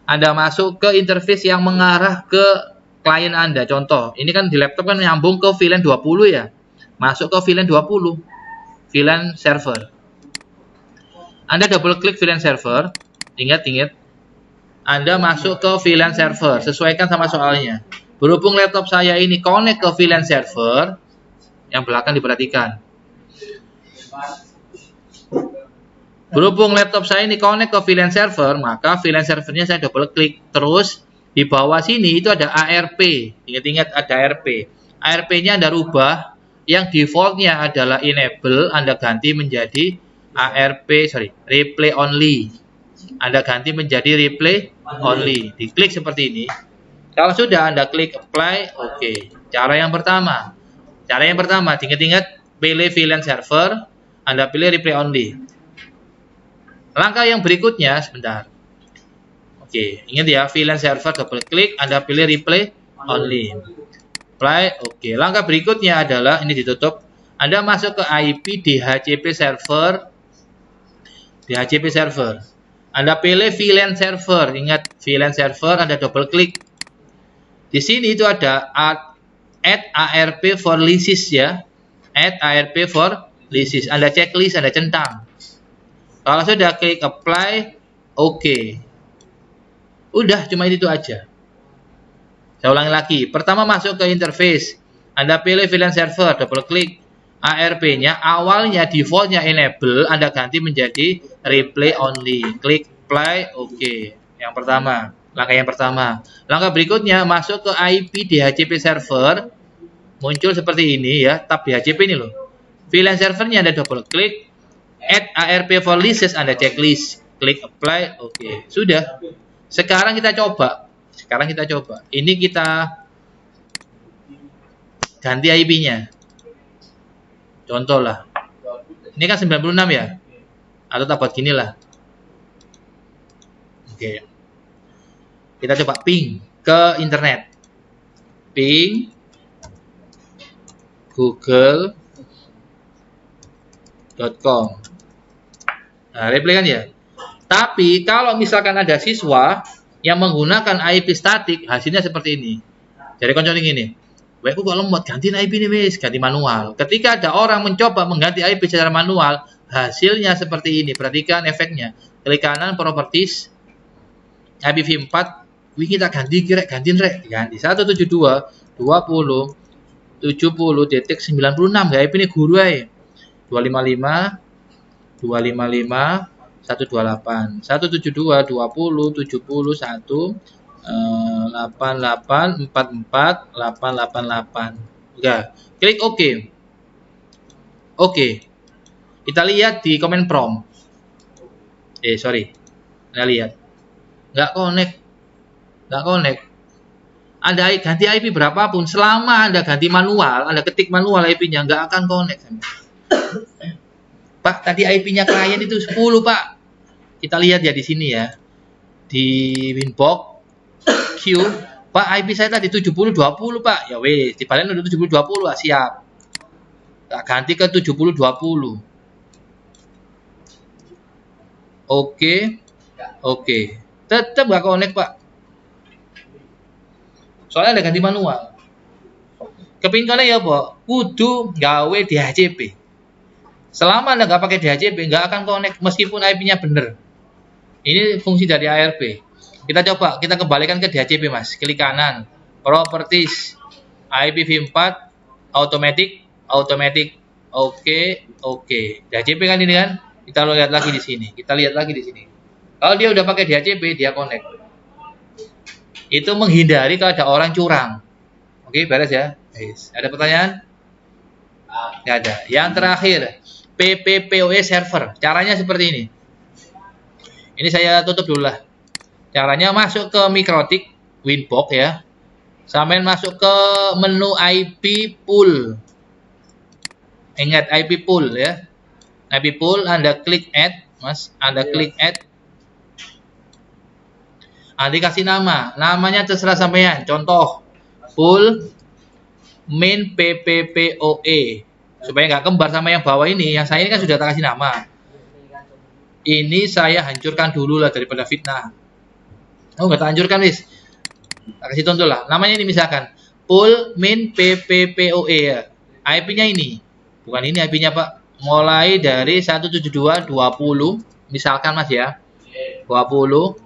Anda masuk ke interface yang mengarah ke klien Anda. Contoh, ini kan di laptop kan nyambung ke VLAN 20 ya. Masuk ke VLAN 20. VLAN server. Anda double klik VLAN server. Ingat. Anda masuk ke VLAN server. Sesuaikan sama soalnya. Berhubung laptop saya ini connect ke VLAN server, yang belakang diperhatikan. Berhubung laptop saya ini connect ke VLAN server, maka VLAN servernya saya double klik. Terus di bawah sini itu ada ARP. Ingat-ingat ada ARP. ARP-nya Anda rubah. Yang defaultnya adalah enable, Anda ganti menjadi replay only. Anda ganti menjadi replay only. Diklik seperti ini. Kalau sudah Anda klik apply, oke. Cara yang pertama, ingat-ingat pilih VLAN server, Anda pilih replay only. Langkah yang berikutnya, sebentar. Oke, ingat ya, VLAN server double klik, Anda pilih replay only. Apply, oke. Langkah berikutnya adalah, ini ditutup, Anda masuk ke IP DHCP server. DHCP server. Anda pilih VLAN server, ingat VLAN server, Anda double klik. Di sini itu ada add ARP for leases ya. Add ARP for leases. Anda checklist, Anda centang. Kalau sudah klik apply, oke. Udah, cuma itu aja. Saya ulangi lagi. Pertama masuk ke interface. Anda pilih VLAN server, double klik. ARP-nya awalnya defaultnya enable, Anda ganti menjadi replay only. Klik apply, oke. Yang pertama, langkah yang pertama. Langkah berikutnya masuk ke IP DHCP server. Muncul seperti ini ya, tab DHCP ini loh. VLAN servernya Anda double klik. Add ARP for leases, Anda checklist. Klik apply, oke. Sudah. Sekarang kita coba. Ini kita ganti IP-nya. Contoh lah. Ini kan 96 ya. Atau tak buat gini lah. Oke. Kita coba ping ke internet. Ping google.com. Nah, replay kan ya. Tapi kalau misalkan ada siswa yang menggunakan IP statik, hasilnya seperti ini. Jadi konconing ini. Wekku kok lemot, ganti IP ini wis, ganti manual. Ketika ada orang mencoba mengganti IP secara manual, hasilnya seperti ini. Perhatikan efeknya. Klik kanan properties IPv4, wih kita ganti rek. 172.20.70.96 gak IP ini guru ae. 255 128 172 20 71 88 44 888. Udah, klik OK. Oke. Kita lihat di command prompt. Kita lihat. Nggak connect. Anda ganti IP berapapun, selama Anda ganti manual, Anda ketik manual IP-nya, nggak akan connect. Pak, tadi IP-nya klien itu 10, Pak. Kita lihat ya di sini ya. Di Winbox Q, Pak, IP saya tadi 7020, Pak. Ya weh, dibalik udah 7020, siap. Tak ganti ke 7020. Oke. Tetap nggak connect, Pak. Soalnya ada ganti manual. Kepingin connect ya apa? Kudu gawe DHCP. Selama Anda nggak pakai DHCP, nggak akan connect meskipun IP-nya bener. Ini fungsi dari ARP. Kita coba, kita kembalikan ke DHCP mas. Klik kanan, Properties, IPv4, Automatic, oke. DHCP kan ini kan? Kita lihat lagi di sini. Kalau dia udah pakai DHCP, dia connect. Itu menghindari kalau ada orang curang. Oke, beres ya. Yes. Ada pertanyaan? Nggak ada. Yang terakhir, PPPoE server. Caranya seperti ini. Ini saya tutup dulu lah. Caranya masuk ke Mikrotik, Winbox ya. Sampai masuk ke menu IP pool. Ingat IP pool ya. IP pool, Anda klik add, mas. Anda klik add. Anda kasih nama. Namanya terserah sampean. Contoh, pool main PPPoE. Supaya nggak kembar sama yang bawah ini. Yang saya ini kan sudah tak kasih nama. Ini saya hancurkan dulu lah daripada fitnah. Oh, nggak tak hancurkan, wis. Tak kasih contoh lah. Namanya ini misalkan pool main PPPoE ya. IP-nya ini. Bukan ini IP-nya, Pak. Mulai dari 172.20 misalkan Mas ya. 20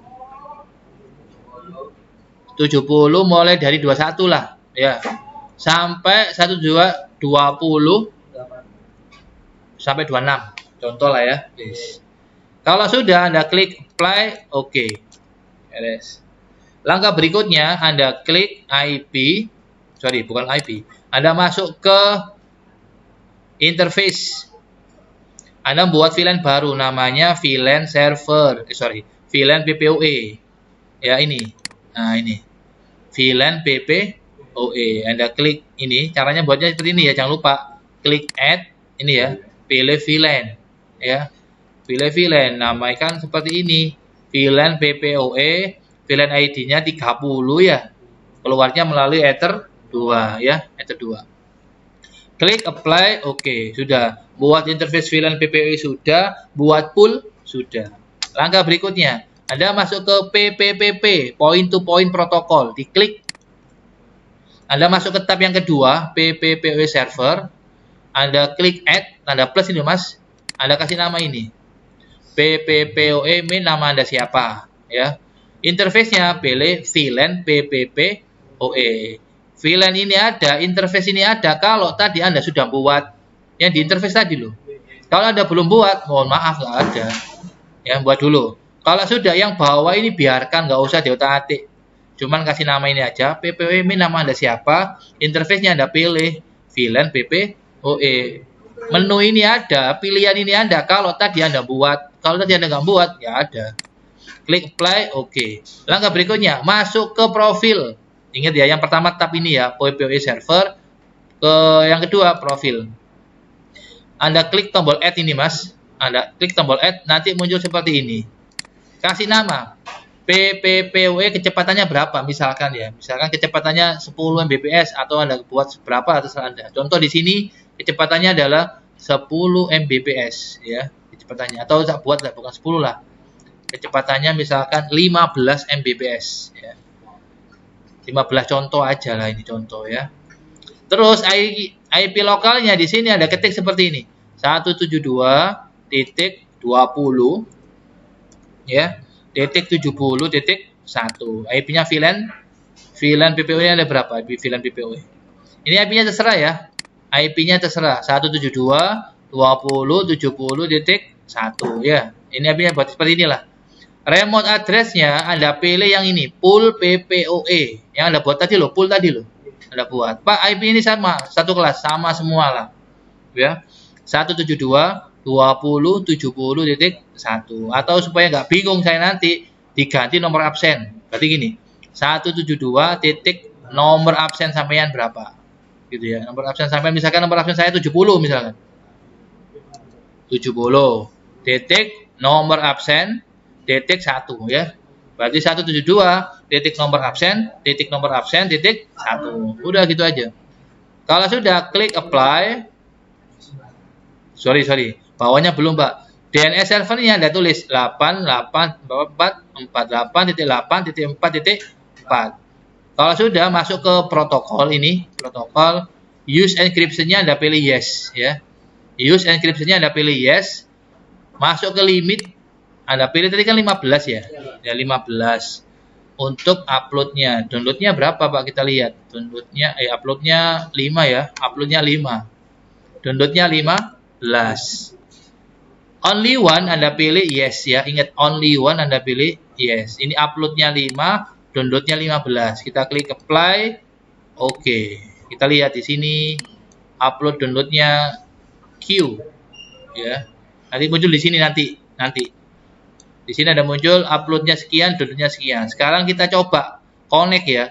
70 mulai dari 21 lah ya. Sampai 1220 sampai 26. Contoh lah ya. Yes. Kalau sudah Anda klik apply, oke. Yes. Langkah berikutnya Anda klik bukan IP. Anda masuk ke interface. Anda buat VLAN baru namanya VLAN server. VLAN PPoE. Ya ini. Nah, ini. VLAN PPoE. Anda klik ini. Caranya buatnya seperti ini ya, jangan lupa. Klik add ini ya. Pilih VLAN ya. Pilih VLAN, namakan seperti ini. VLAN PPoE. VLAN ID-nya 30 ya. Keluarnya melalui Ether 2 ya, Ether 2. Klik apply, oke, sudah. Buat interface VLAN PPoE sudah, buat pool sudah. Langkah berikutnya, Anda masuk ke PPPP, point to point protocol, diklik. Anda masuk ke tab yang kedua, PPPoE server. Anda klik add, tanda plus ini Mas. Anda kasih nama ini. PPPoE main, nama Anda siapa, ya. Interface-nya pilih VLAN PPPoE. VLAN ini ada, interface ini ada kalau tadi Anda sudah buat yang di interface tadi loh. Kalau Anda belum buat, mohon maaf nggak ada. Ya, buat dulu. Kalau sudah yang bawah ini biarkan, nggak usah diotak-atik. Cuman kasih nama ini aja, PPoE ini nama Anda siapa, interface-nya Anda pilih VLAN PPoE. Menu ini ada, pilihan ini ada kalau tadi Anda buat. Kalau tadi Anda nggak buat, ya ada. Klik apply, oke. Langkah berikutnya, masuk ke profil. Ingat ya, yang pertama tab ini ya, PPoE server. Yang kedua, profil. Anda klik tombol add ini Mas. Anda klik tombol add, nanti muncul seperti ini. Kasih nama. PPPoE kecepatannya berapa? Misalkan ya. Misalkan kecepatannya 10 Mbps atau Anda buat berapa terserah Anda. Contoh di sini kecepatannya adalah 10 Mbps ya. Kecepatannya atau tak buat lah, bukan 10 lah. Kecepatannya misalkan 15 Mbps ya. 15 contoh aja lah, ini contoh ya. Terus IP lokalnya di sini ada ketik seperti ini. 172.20 ya. .70.1. IP-nya VLAN PPoE ada berapa? IP VLAN PPoE. Ini IP-nya terserah ya. IP-nya terserah 172.20.70.1 ya. Ini IP-nya buat seperti inilah. Remote address-nya Anda pilih yang ini, pool PPoE. Yang Anda buat tadi loh, pool tadi loh. Anda buat. Pak, IP ini sama, satu kelas, sama semua lah. Ya. 172.20.70.1. Atau supaya nggak bingung saya nanti, diganti nomor absen. Berarti gini, 172 titik nomor absen sampean berapa. Gitu ya. Nomor absen sampean, misalkan nomor absen saya 70 misalkan. 70 titik nomor absen titik 1 ya. Berarti 172 titik nomor absen titik 1. Udah gitu aja. Kalau sudah klik apply. Sorry. Bawahnya belum, Pak. DNS servernya Anda tulis 88.48.8.4.4. Kalau sudah masuk ke protokol ini, protokol use encryption-nya Anda pilih yes ya. Use encryption-nya Anda pilih yes. Masuk ke limit Anda pilih tadi kan 15 ya. Ya 15. Untuk upload-nya, download-nya berapa Pak? Kita lihat. Download-nya upload-nya 5 ya. Upload-nya 5. Download-nya 15. Only one Anda pilih yes ya. Ingat only one Anda pilih yes. Ini upload-nya 5, download-nya 15. Kita klik apply. Oke. Kita lihat di sini upload download-nya Q ya. Nanti muncul di sini nanti. Di sini ada muncul upload-nya sekian, download-nya sekian. Sekarang kita coba connect ya.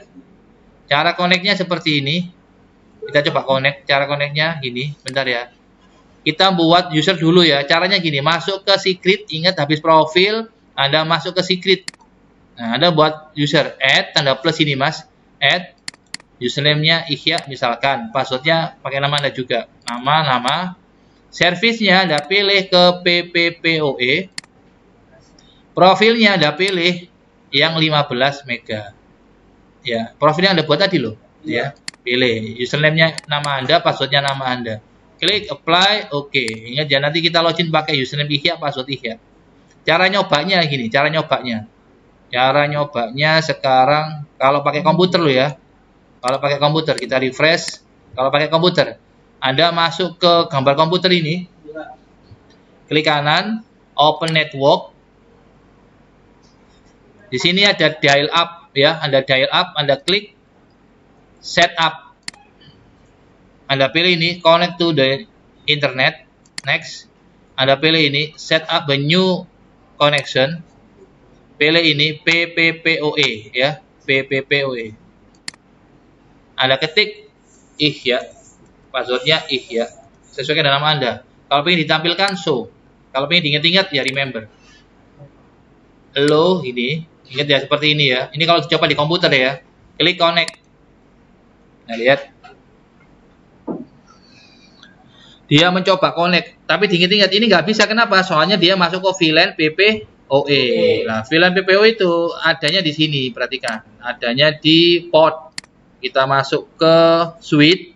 Cara connect-nya seperti ini. Kita coba connect. Cara connect-nya gini. Bentar ya. Kita buat user dulu ya. Caranya gini. Masuk ke secret. Ingat habis profil. Anda masuk ke secret. Nah, Anda buat user. Add. Tanda plus ini mas. Add. Username-nya Ihya misalkan. Password-nya pakai nama Anda juga. Nama. Service-nya Anda pilih ke PPPoE. Profilnya Anda pilih yang 15 mega. Ya, profilnya Anda buat tadi loh. Ya, pilih username-nya nama Anda, password-nya nama Anda. Klik apply, oke. Ingat ya nanti kita login pakai username Ihya, password Ihya. Cara nyobanya gini, cara nyobanya sekarang kalau pakai komputer loh ya. Kalau pakai komputer kita refresh. Kalau pakai komputer, Anda masuk ke gambar komputer ini. Klik kanan, open network. Di sini ada dial up ya, Anda dial up, Anda klik setup. Anda pilih ini connect to the internet. Next. Anda pilih ini set up a new connection. Pilih ini PPPoE ya, PPPoE. Anda ketik Ihya. Passwordnya Ihya. Sesuaikan dengan nama Anda. Kalau ingin ditampilkan show. Kalau ingin diingat-ingat ya remember. Hello ini. Ingat ya seperti ini ya. Ini kalau dicoba di komputer ya. Klik connect. Nah lihat. Dia mencoba connect. Tapi diingat-ingat ini nggak bisa. Kenapa? Soalnya dia masuk ke VLAN PPoE. Nah VLAN PPoE itu adanya di sini. Perhatikan. Adanya di port. Kita masuk ke switch.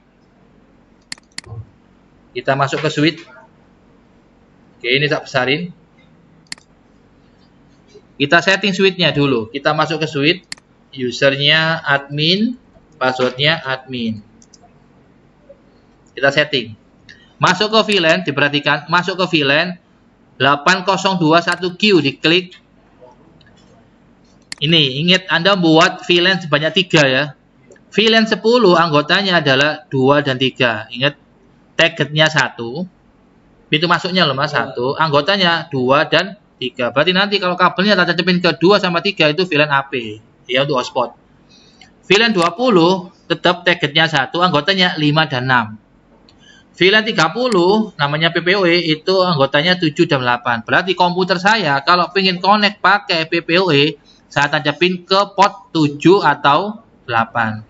Oke ini tak besarin. Kita setting switch-nya dulu. Kita masuk ke switch. Usernya admin. Passwordnya admin. Kita setting. Masuk ke VLAN. Diperhatikan. Masuk ke VLAN. 8021Q. Diklik. Ini. Ingat Anda buat VLAN sebanyak 3 ya. VLAN 10 anggotanya adalah 2 dan 3. Ingat. Targetnya 1. Pintu masuknya loh mas. 1. Anggotanya 2 dan 3. Berarti nanti kalau kabelnya tak tancapin ke 2 sama 3 itu VLAN AP. Ya untuk hotspot. VLAN 20 tetap targetnya 1. Anggotanya 5 dan 6. VLAN 30 namanya PPoE itu anggotanya 7 dan 8. Berarti komputer saya kalau pengen connect pakai PPoE saya tancapin ke port 7 atau 8.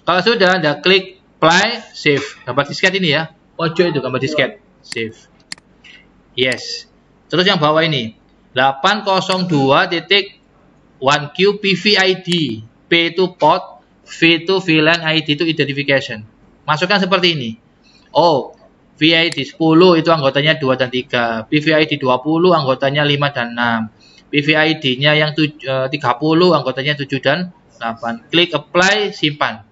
Kalau sudah Anda klik play save. Gambar disket ini ya. Pojok itu gambar disket. Save. Yes. Terus yang bawah ini 802.1Q PVID. P itu port, V itu VLAN, ID itu identification. Masukkan seperti ini. Oh, VID 10 itu anggotanya 2 dan 3. PVID 20 anggotanya 5 dan 6. PVID-nya yang 30 anggotanya 7 dan 8. Klik apply, simpan.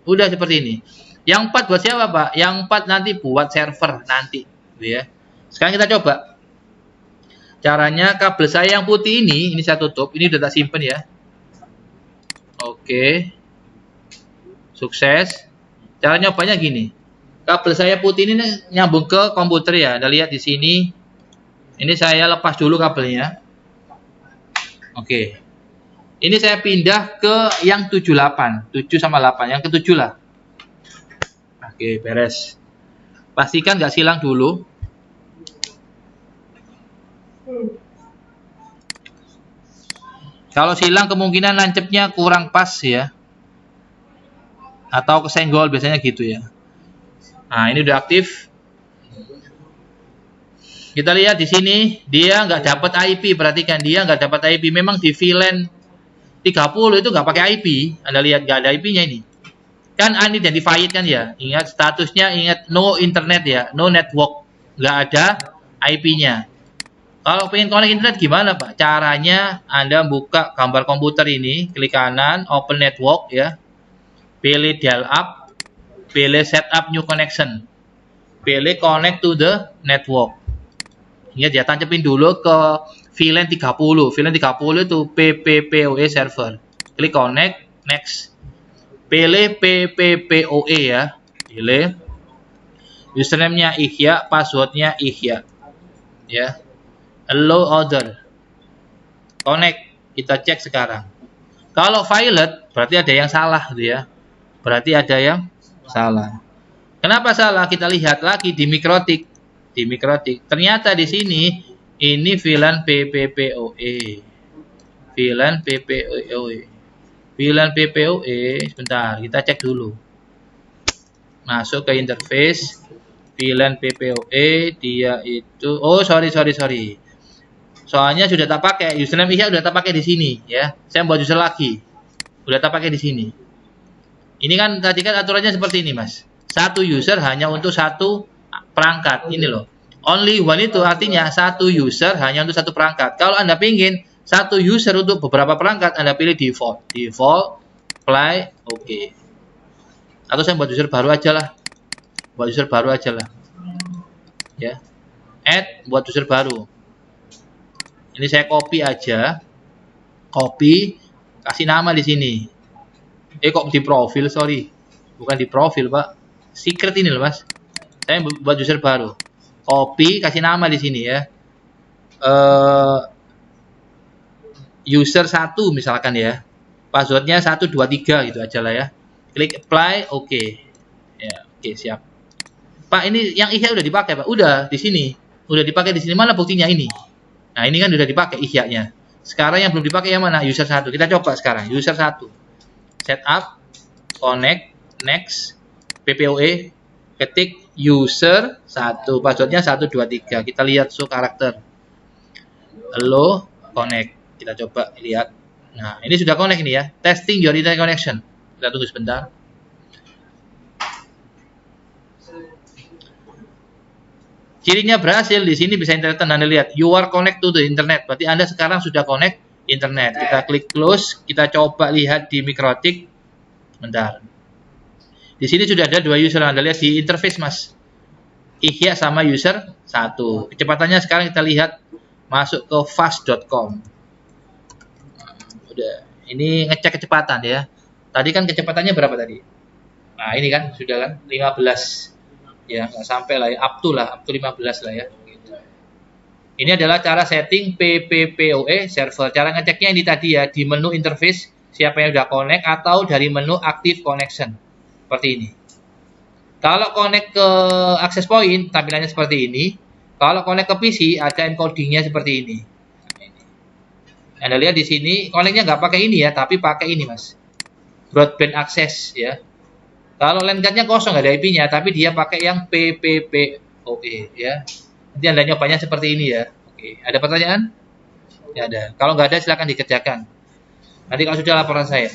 Udah seperti ini. Yang 4 buat siapa Pak? Yang 4 nanti buat server nanti. Ya. Sekarang kita coba. Caranya kabel saya yang putih ini saya tutup. Ini udah tak simpen ya. Oke. Sukses. Cara nyobanya gini. Kabel saya putih ini nyambung ke komputer ya. Anda lihat di sini. Ini saya lepas dulu kabelnya. Oke. Ini saya pindah ke yang 78. 7 sama 8. Yang ke-7 lah. Oke, beres. Pastikan nggak silang dulu. Kalau silang kemungkinan nancepnya kurang pas ya. Atau kesenggol biasanya gitu ya. Nah, ini udah aktif. Kita lihat di sini dia nggak dapat IP. Perhatikan dia nggak dapat IP. Memang di VLAN 30 itu nggak pakai IP. Anda lihat nggak ada IP-nya ini. Kan unidentified kan ya. Ingat statusnya, ingat no internet ya, no network, nggak ada IP-nya. Kalau pengen connect internet gimana Pak? Caranya Anda buka gambar komputer ini, klik kanan, open network ya, pilih dial up, pilih setup new connection, pilih connect to the network. Ingat ya, tancapin dulu ke VLAN 30. VLAN 30 itu PPPoE server. Klik connect, next. Pilih PPPoE ya. Pilih. Username-nya Ihya, password-nya Ihya. Ya. Allow order. Connect. Kita cek sekarang. Kalau violet, berarti ada yang salah gitu ya. Berarti ada yang salah. Kenapa salah? Kita lihat lagi di mikrotik. Di mikrotik. Ternyata di sini ini VLAN PPPoE. VLAN PPPoE. VLAN PPoE, sebentar, kita cek dulu. Masuk ke interface VLAN PPoE, dia itu, oh sorry. Soalnya sudah tak pakai, username Ihya sudah tak pakai di sini ya. Saya buat user lagi. Sudah tak pakai di sini. Ini kan tadi kan aturannya seperti ini, Mas. Satu user hanya untuk satu perangkat. Ini loh. Only one itu artinya satu user hanya untuk satu perangkat. Kalau Anda pingin satu user untuk beberapa perangkat, Anda pilih default. Default, apply, oke. Atau saya buat user baru aja lah. Ya. Add, buat user baru. Ini saya copy aja. Copy, kasih nama di sini. Kok di profil, sorry. Bukan di profil, Pak. Secret ini loh, Mas. Saya buat user baru. Copy, kasih nama di sini ya. User 1 misalkan ya, passwordnya 123 gitu aja lah ya. Klik apply, oke. Ya, oke, siap. Pak, ini yang Ihya udah dipakai Pak, udah di sini, udah dipakai di sini. Mana buktinya ini? Nah, ini kan udah dipakai Ihya-nya. Sekarang yang belum dipakai yang mana? User 1. Kita coba sekarang. User 1. Setup, connect, next, PPoE, ketik user 1, passwordnya 123. Kita lihat show karakter. Hello, connect. Kita coba lihat. Nah, ini sudah connect ini ya. Testing your internet connection. Kita tunggu sebentar. Cirinya berhasil. Di sini bisa internet. Anda lihat. You are connect to the internet. Berarti Anda sekarang sudah connect internet. Kita klik close. Kita coba lihat di mikrotik. Bentar. Di sini sudah ada dua user. Anda lihat di interface, Mas. Ihya sama user 1. Kecepatannya sekarang kita lihat. Masuk ke fast.com. Udah, ini ngecek kecepatan ya. Tadi kan kecepatannya berapa tadi? Nah, ini kan sudah kan 15. Ya, nggak sampai lah ya, up to 15 lah ya. Gitu. Ini adalah cara setting PPPoE server. Cara ngeceknya ini tadi ya, di menu interface siapa yang udah connect atau dari menu active connection. Seperti ini. Kalau connect ke access point, tampilannya seperti ini. Kalau connect ke PC, ada encodingnya seperti ini. Anda lihat di sini, connect-nya nggak pakai ini ya, tapi pakai ini, Mas. Broadband access ya. Kalau LAN card-nya kosong, nggak ada IP-nya, tapi dia pakai yang PPPoE ya. Nanti Anda nyobanya seperti ini ya. Oke, ada pertanyaan? Ya ada. Kalau nggak ada, silakan dikerjakan. Nanti kalau sudah laporan saya.